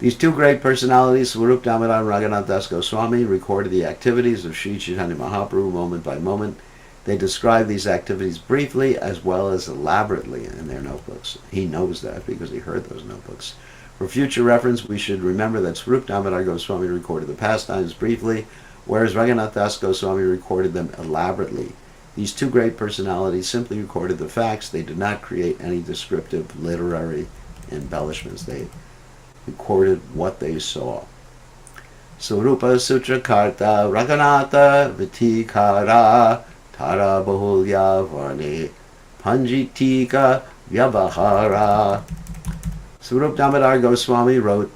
These 2 great personalities, Swarup Damodar and Raghunath Das Goswami, recorded the activities of Sri Chaitanya Mahaprabhu moment by moment. They describe these activities briefly as well as elaborately in their notebooks. He knows that because he heard those notebooks. For future reference, we should remember that Swarup Damodar Goswami recorded the pastimes briefly, whereas Raghunath Das Goswami recorded them elaborately. These 2 great personalities simply recorded the facts. They did not create any descriptive literary embellishments. They recorded what they saw. Swarupa Sutrakarta Raghunatha Vitikara Tara Bahulya Varni Panjitika Vyavahara. Swarup Damodar Goswami wrote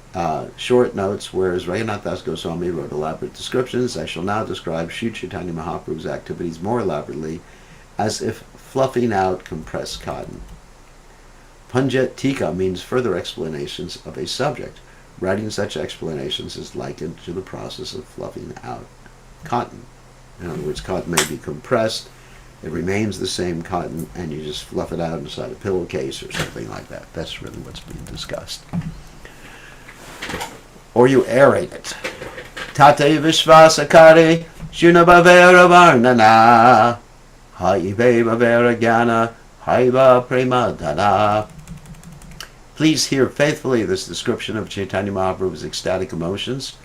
short notes, whereas Raghunath Das Goswami wrote elaborate descriptions. I shall now describe Sri Chaitanya Mahaprabhu's activities more elaborately, as if fluffing out compressed cotton. Panjitika means further explanations of a subject. Writing such explanations is likened to the process of fluffing out cotton. In other words, cotton may be compressed, it remains the same cotton, and you just fluff it out inside a pillowcase or something like that. That's really what's being discussed. Or you aerate it. Tate Vishvasakari Shunabhavera Varnana Haive Bhavera Gyana Haiva Premadana. Please hear faithfully this description of Chaitanya Mahaprabhu's ecstatic emotions.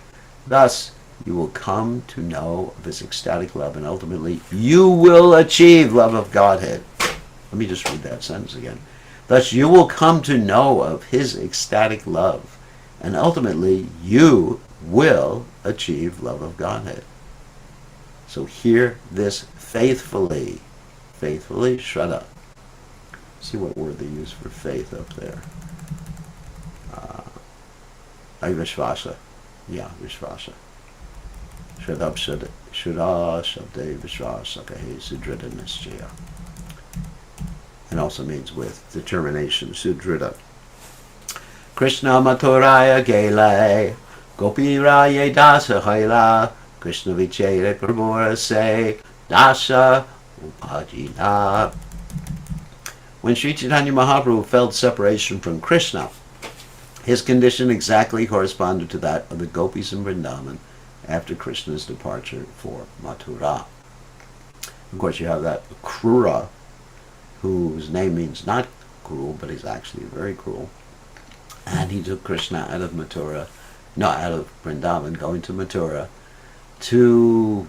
Thus, you will come to know of his ecstatic love, and ultimately, you will achieve love of Godhead. Let me just read that sentence again. Thus, you will come to know of his ecstatic love, and ultimately, you will achieve love of Godhead. So hear this faithfully. Faithfully, Shraddha. See what word they use for faith up there. Vishvasa. Yeah, Vishvasa. Shraddha Shabde Vishvasa Kahe Sudrida Nischaya. It also means with determination, Sudrida. Krishna Mathuraya Gele Gopi Raye Dasa Haila Krishna Vichere Prabhura Se Dasa Upajina. When Sri Chaitanya Mahaprabhu felt separation from Krishna, his condition exactly corresponded to that of the gopis in Vrindavan after Krishna's departure for Mathura. Of course, you have that Krura, whose name means not cruel, but he's actually very cruel. And he took Krishna out of Mathura, no, out of Vrindavan, going to Mathura, to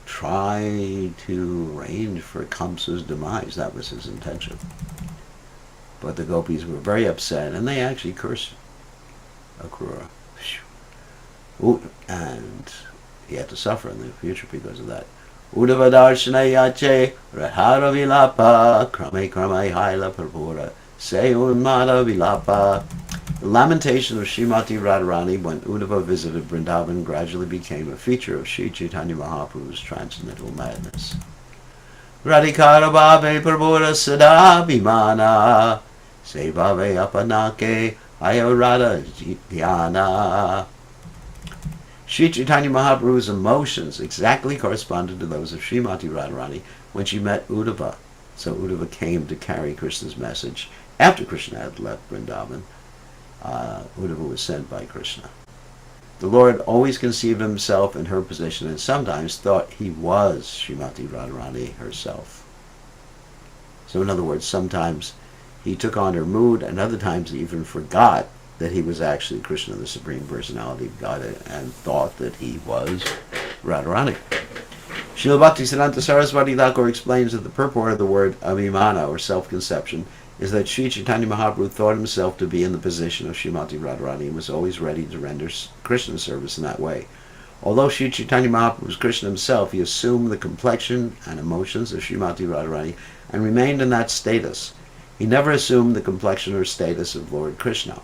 try to arrange for Kamsa's demise. That was his intention. But the gopis were very upset, and they actually cursed Akrura. And he had to suffer in the future because of that. Uddhava darshana yache rahara vilapa krame krame haila prapura se unmada vilapa. The lamentation of Srimati Radharani when Uddhava visited Vrindavan gradually became a feature of Sri Caitanya Mahaprabhu's transcendental madness. Radhikara bhave prabhura sada bhimana se bhave apanake ayorada dhyana. Sri Caitanya Mahaprabhu's emotions exactly corresponded to those of Srimati Radharani when she met Uddhava. So Uddhava came to carry Krishna's message. After Krishna had left Vrindavan, Uddhava was sent by Krishna. The Lord always conceived himself in her position and sometimes thought he was Srimati Radharani herself. So in other words, sometimes he took on her mood and other times he even forgot that he was actually Krishna, the Supreme Personality of God, and thought that he was Radharani. Srila Bhaktisiddhanta Saraswati Thakur explains that the purport of the word abhimana, or self-conception, is that Sri Chaitanya Mahaprabhu thought himself to be in the position of Srimati Radharani and was always ready to render Krishna service in that way. Although Sri Chaitanya Mahaprabhu was Krishna himself, he assumed the complexion and emotions of Srimati Radharani and remained in that status. He never assumed the complexion or status of Lord Krishna.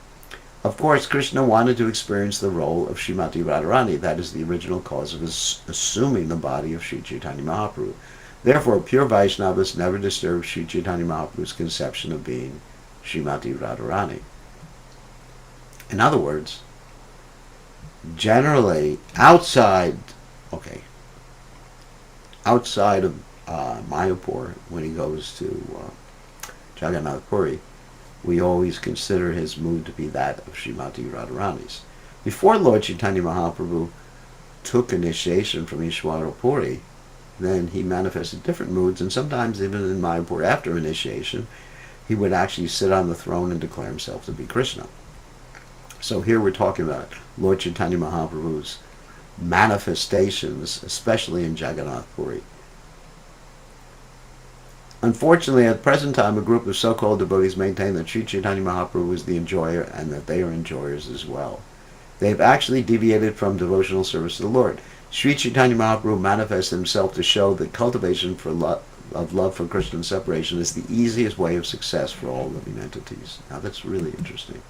Of course, Krishna wanted to experience the role of Srimati Radharani. That is the original cause of his assuming the body of Sri Chaitanya Mahaprabhu. Therefore, pure Vaishnavas never disturbed Sri Chaitanya Mahaprabhu's conception of being Srimati Radharani. In other words, generally, outside of Mayapur, when he goes to Jagannath Puri, we always consider his mood to be that of Srimati Radharani's. Before Lord Chaitanya Mahaprabhu took initiation from Ishwara Puri, then he manifested different moods, and sometimes even in Mayapur after initiation, he would actually sit on the throne and declare himself to be Krishna. So here we're talking about Lord Chaitanya Mahaprabhu's manifestations, especially in Jagannath Puri. Unfortunately, at the present time, a group of so-called devotees maintain that Sri Chaitanya Mahaprabhu is the enjoyer and that they are enjoyers as well. They have actually deviated from devotional service to the Lord. Sri Chaitanya Mahaprabhu manifests himself to show that cultivation of love for Krishna and separation is the easiest way of success for all living entities. Now that's really interesting.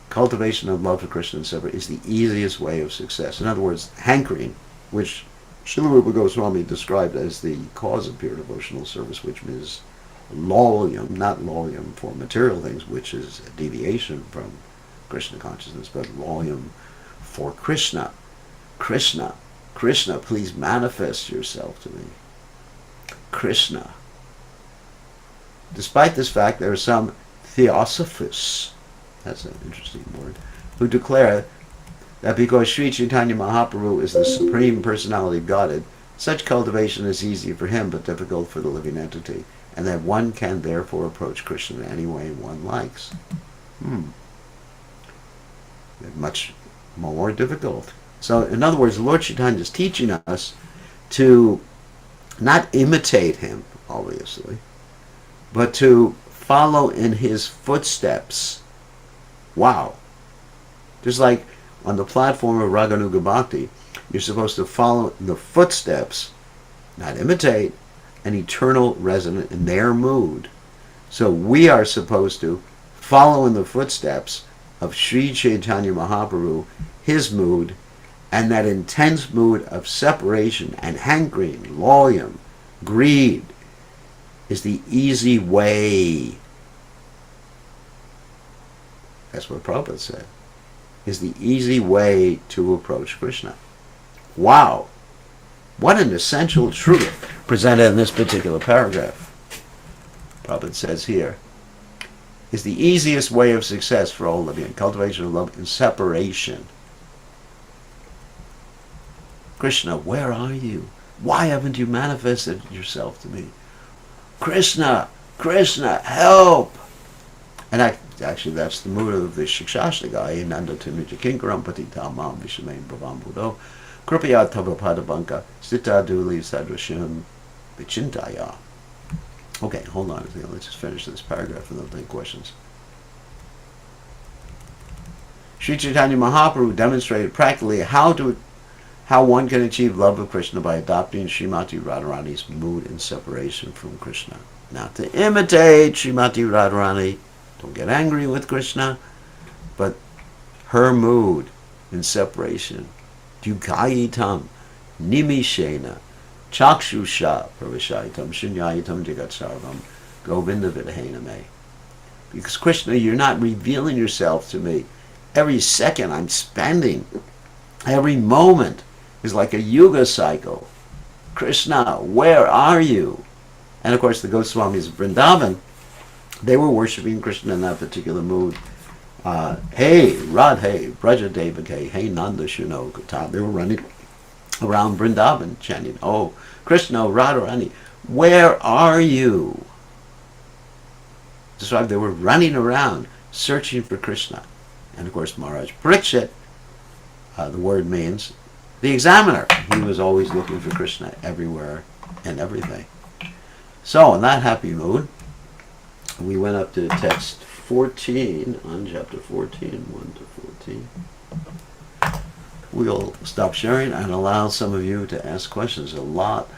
Cultivation of love for Krishna and separation is the easiest way of success. In other words, hankering, which Srila Bkgoswami described as the cause of pure devotional service, which is loyum, not loyum for material things, which is a deviation from Krishna consciousness, but loyum for Krishna. Krishna, Krishna, please manifest yourself to me. Krishna. Despite this fact, there are some theosophists, that's an interesting word, who declare that because Sri Chaitanya Mahaprabhu is the Supreme Personality of Godhead, such cultivation is easy for him but difficult for the living entity, and that one can therefore approach Krishna any way one likes. Much more difficult. So, in other words, Lord Chaitanya is teaching us to not imitate him, obviously, but to follow in his footsteps. Wow. Just like on the platform of Raganuga Bhakti, you're supposed to follow in the footsteps, not imitate, an eternal resident in their mood. So we are supposed to follow in the footsteps of Sri Chaitanya Mahaprabhu, his mood, and that intense mood of separation and hankering, loyum, greed, is the easy way. That's what Prabhupada said. Is the easy way to approach Krishna. Wow. What an essential truth presented in this particular paragraph. Prabhupada says here, is the easiest way of success for all living, cultivation of love and separation. Krishna, where are you? Why haven't you manifested yourself to me? Krishna, Krishna, help! And actually, that's the mood of the Shikshashtaga. Nanda Tanuja Kinkaram Pati Tamam Vishamain Bhavam Buddho Kripaya Tava Padabanka Sita Duli Sadrashim Vichintaya. Okay, hold on a second. Let's just finish this paragraph and then take questions. Sri Chaitanya Mahaprabhu demonstrated practically how one can achieve love of Krishna by adopting Srimati Radharani's mood in separation from Krishna. Not to imitate Srimati Radharani, don't get angry with Krishna, but her mood in separation. Dugayitam, nimishena, chakshusha, pravashaitam, shunyayitam, jagatsarvam, govinda vidhena me. Because Krishna, you're not revealing yourself to me. Every second I'm spending, every moment is like a yuga cycle. Krishna, where are you? And of course the Goswamis of Vrindavan, they were worshipping Krishna in that particular mood. Hey, Radhe, Braja Devake, hey Nanda Shuno Kata. They were running around Vrindavan chanting, oh, Krishna, Radharani, where are you? That's why they were running around searching for Krishna. And of course Maharaj Parikshit, the word means the examiner. He was always looking for Krishna everywhere and everything. So in that happy mood, we went up to text 14, on chapter 14, 1 to 14. We'll stop sharing and allow some of you to ask questions. A lot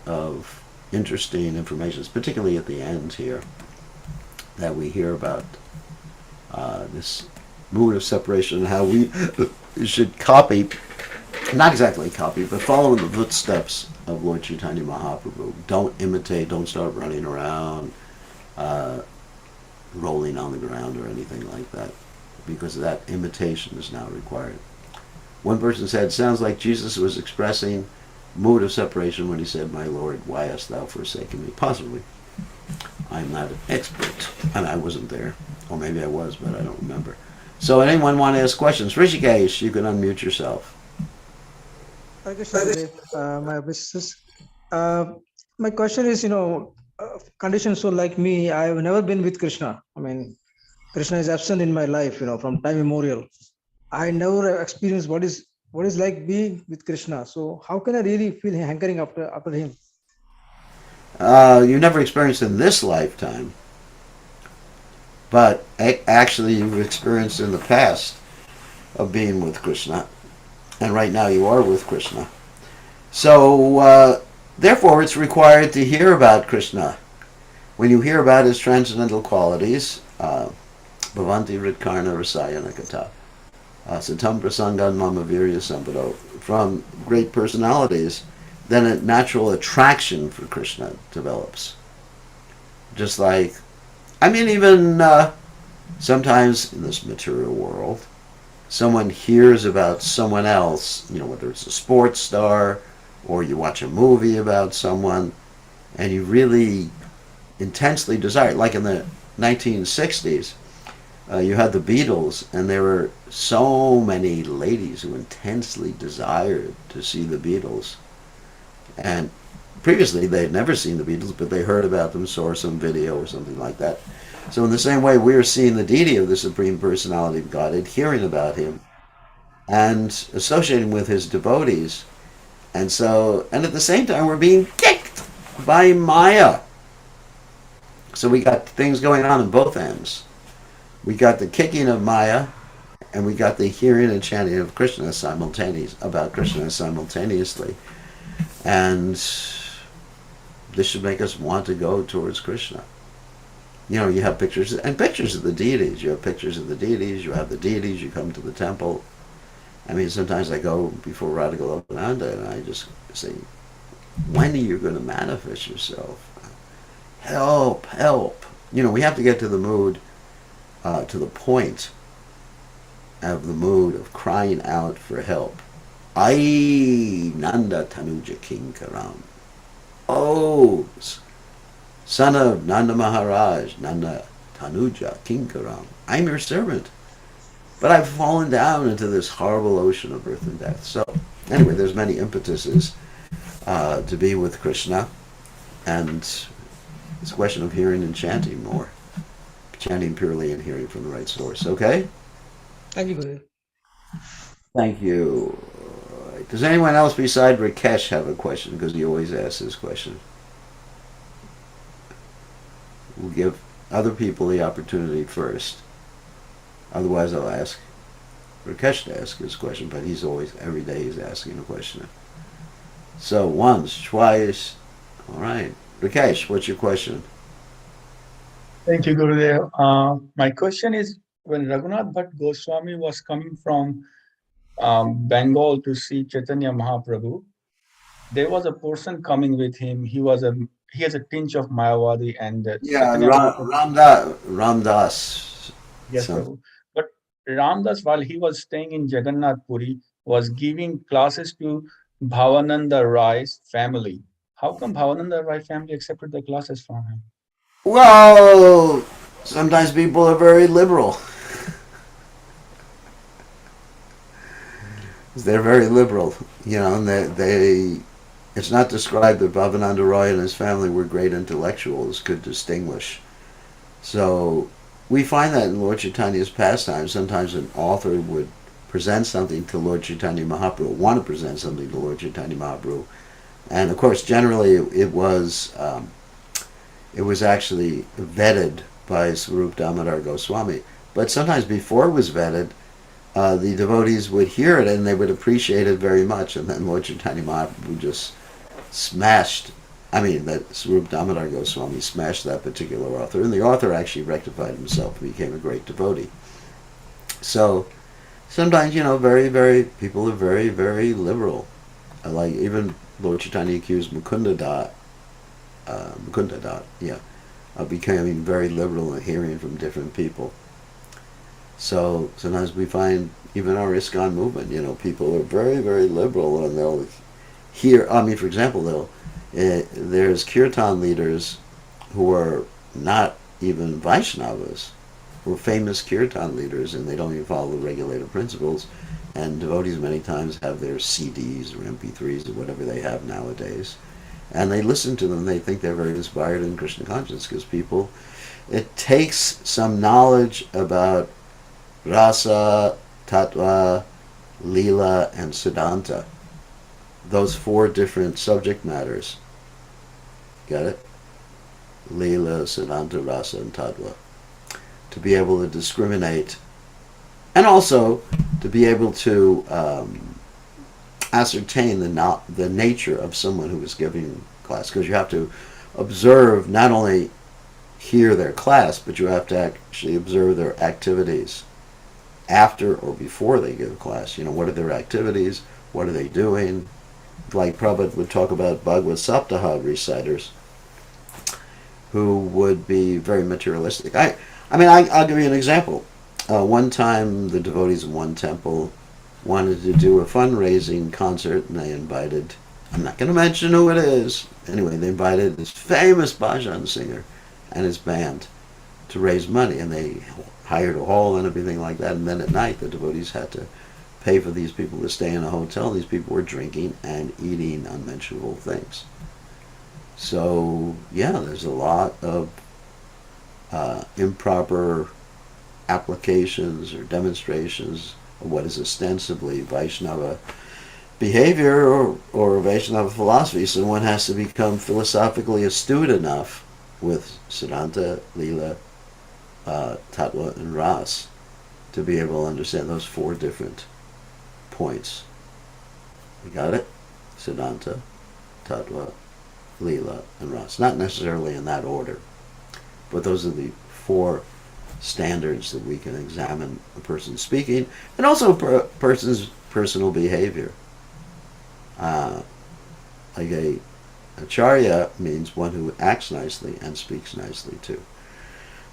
of interesting information, particularly at the end here, that we hear about this mood of separation and how we should copy, not exactly copy, but follow in the footsteps of Lord Chaitanya Mahaprabhu. Don't imitate, don't start running around, rolling on the ground or anything like that, because that imitation is now required. One person said, sounds like Jesus was expressing mood of separation when he said, my Lord, why hast thou forsaken me? Possibly. I'm not an expert, and I wasn't there. Or maybe I was, but I don't remember. So anyone want to ask questions? Rishikesh, you can unmute yourself. My wishes. My question is, conditions so like me, I've never been with Krishna. I mean, Krishna is absent in my life, from time immemorial. I never experienced what is like being with Krishna. So how can I really feel hankering after him? You never experienced in this lifetime, but actually you've experienced in the past of being with Krishna, and right now you are with Krishna. So therefore it's required to hear about Krishna. When you hear about his transcendental qualities, bhavanti ritkarna rasayana kata, satam prasangan mama virya sampado, from great personalities, then a natural attraction for Krishna develops. Just like, even sometimes in this material world, someone hears about someone else, whether it's a sports star or you watch a movie about someone, and you really intensely desire it. Like in the 1960s, you had the Beatles, and there were so many ladies who intensely desired to see the Beatles. And previously they had never seen the Beatles, but they heard about them, saw some video or something like that. So in the same way, we are seeing the deity of the Supreme Personality of Godhead, hearing about him, and associating with his devotees. And at the same time, we're being kicked by Maya. So we got things going on both ends. We got the kicking of Maya, and we got the hearing and chanting of Krishna about Krishna simultaneously. And this should make us want to go towards Krishna. You have pictures of the deities. You have pictures of the deities. You have the deities. You come to the temple. Sometimes I go before Radha Golokananda and I just say, when are you going to manifest yourself? Help, help. We have to get to the mood, to the point of the mood of crying out for help. Ai Nanda Tanuja Kinkaram. Oh, son of Nanda Maharaj, Nanda Tanuja Kinkaram. I'm your servant. But I've fallen down into this horrible ocean of birth and death. So anyway, there's many impetuses to be with Krishna, and it's a question of hearing and chanting more, chanting purely and hearing from the right source. Okay. Thank you, Guru. Thank you. All right. Does anyone else beside Rakesh have a question? Because he always asks this question. We'll give other people the opportunity first. Otherwise, I'll ask Rakesh to ask his question, but he's always, every day he's asking a question. So, once, twice. All right. Rakesh, what's your question? Thank you, Gurudev. My question is, when Raghunath Bhatt Goswami was coming from Bengal to see Chaitanya Mahaprabhu, there was a person coming with him. He has a tinge of Mayavadi, and Yeah, Chaitanya Mahaprabhu. Ramdas. Yes, Some, Prabhu. But Ramdas, while he was staying in Jagannath Puri, was giving classes to Bhavananda Rai's family. How come Bhavananda Rai family accepted the classes from him? well, sometimes people are very liberal. They're very liberal, and it's not described that Bhavananda Roy and his family were great intellectuals, could distinguish. So we find that in Lord Chaitanya's pastimes. Sometimes an author would present something to Lord Chaitanya Mahaprabhu, want to present something to Lord Chaitanya Mahaprabhu, and of course, generally it was actually vetted by Swarup Damodar Goswami. But sometimes before it was vetted, the devotees would hear it and they would appreciate it very much, and then Lord Chaitanya Mahaprabhu just smashed. I mean, that Swarup Damodar Goswami smashed that particular author, and the author actually rectified himself and became a great devotee. So sometimes, very, very people are very, very liberal. Like even Lord Chaitanya accused Mukunda Dat, yeah, of becoming very liberal and hearing from different people. So sometimes we find even our ISKCON movement, people are very, very liberal, and they'll hear. I mean, for example, there's kirtan leaders who are not even Vaishnavas, who are famous kirtan leaders, and they don't even follow the regulative principles. And devotees many times have their CDs or MP3s or whatever they have nowadays, and they listen to them. They think they're very inspired in Krishna consciousness because it takes some knowledge about Rasa, Tattva, Lila, and Siddhanta. Those four different subject matters. Got it? Lila, Siddhanta, Rasa, and Tattva. To be able to discriminate, and also to be able to ascertain the nature of someone who is giving class, because you have to observe, not only hear their class, but you have to actually observe their activities after or before they give class. What are their activities? What are they doing? Like Prabhupada would talk about Bhagavad Saptaha reciters who would be very materialistic. I'll give you an example. One time the devotees in one temple wanted to do a fundraising concert, and they invited, I'm not going to mention who it is, anyway, they invited this famous bhajan singer and his band to raise money, and they hired a hall and everything like that, and then at night the devotees had to pay for these people to stay in a hotel. These people were drinking and eating unmentionable things. So yeah, there's a lot of improper applications or demonstrations of what is ostensibly Vaishnava behavior or Vaishnava philosophy. So one has to become philosophically astute enough with Siddhanta, Lila, Tattva, and Ras to be able to understand those four different points. You got it? Siddhanta, Tattva, Lila, and Ras. Not necessarily in that order, but those are the four standards that we can examine a person's speaking and also a person's personal behavior. Like a acharya means one who acts nicely and speaks nicely too.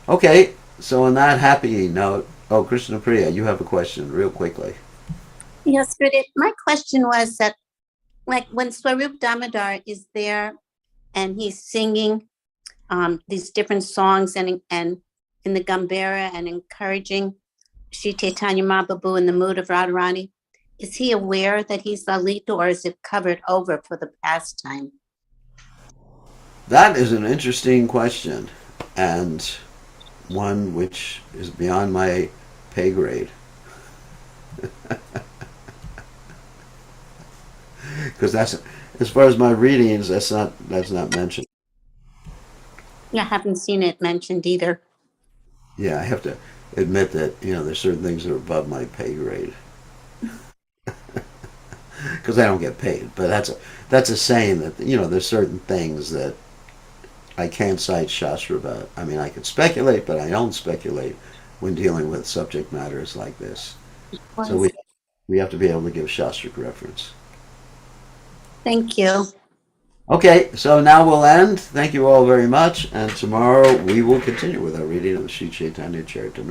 Okay, so on that happy note, Krishna Priya, you have a question real quickly. Yes, Gurudev. My question was that, like, when Swarup Damodar is there and he's singing these different songs and in the Gambhira and encouraging Sri Caitanya Mahaprabhu in the mood of Radharani, is he aware that he's Lalita, or is it covered over for the pastime? That is an interesting question, and one which is beyond my pay grade. Because that's, as far as my readings, that's not mentioned. Yeah, I haven't seen it mentioned either. Yeah, I have to admit that, there's certain things that are above my pay grade. Because I don't get paid. But that's a saying that, there's certain things that I can't cite Shastra about. I mean, I could speculate, but I don't speculate when dealing with subject matters like this. So we have to be able to give Shastric reference. Thank you. Okay, so now we'll end. Thank you all very much, and tomorrow we will continue with our reading of the Sri Chaitanya Charitamrta.